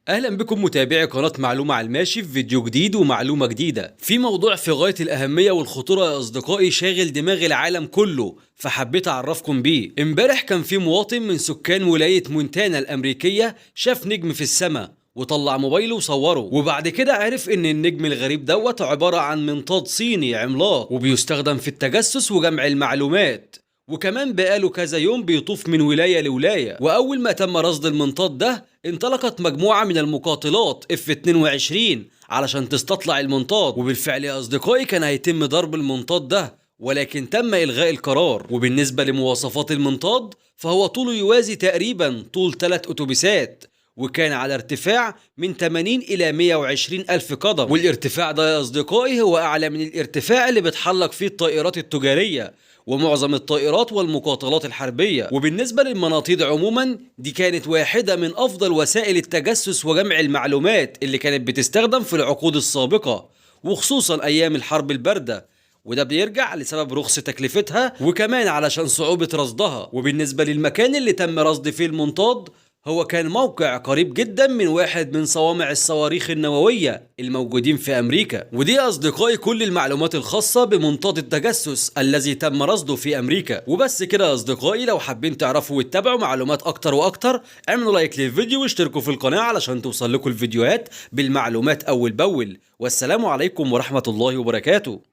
اهلا بكم متابعي قناة معلومة على الماشي في فيديو جديد ومعلومة جديدة في موضوع في غاية الأهمية والخطورة يا أصدقائي، شاغل دماغ العالم كله، فحبيت أعرفكم بيه. امبارح كان في مواطن من سكان ولاية مونتانا الأمريكية شاف نجم في السماء وطلع موبايله وصوره، وبعد كده عرف ان النجم الغريب دوت عبارة عن منطاد صيني عملاق وبيستخدم في التجسس وجمع المعلومات، وكمان بقاله كذا يوم بيطوف من ولاية لولاية. وأول ما تم رصد المنطاد ده انطلقت مجموعة من المقاتلات F-22 علشان تستطلع المنطاد، وبالفعل يا أصدقائي كان هيتم ضرب المنطاد ده، ولكن تم إلغاء القرار. وبالنسبة لمواصفات المنطاد فهو طوله يوازي تقريبا طول 3 أتوبيسات، وكان على ارتفاع من 80 إلى 120 ألف قدم، والارتفاع ده يا أصدقائي هو أعلى من الارتفاع اللي بتحلق فيه الطائرات التجارية ومعظم الطائرات والمقاتلات الحربية. وبالنسبة للمناطيد عموما دي كانت واحدة من أفضل وسائل التجسس وجمع المعلومات اللي كانت بتستخدم في العقود السابقة، وخصوصا أيام الحرب الباردة، وده بيرجع لسبب رخص تكلفتها وكمان علشان صعوبة رصدها. وبالنسبة للمكان اللي تم رصد فيه المنطاد، هو كان موقع قريب جدا من واحد من صوامع الصواريخ النووية الموجودين في أمريكا. ودي يا أصدقائي كل المعلومات الخاصة بمنطاد التجسس الذي تم رصده في أمريكا. وبس كده يا أصدقائي، لو حابين تعرفوا وتتابعوا معلومات أكتر وأكتر اعملوا لايك للفيديو واشتركوا في القناة علشان توصل لكم الفيديوهات بالمعلومات أول بأول. والسلام عليكم ورحمة الله وبركاته.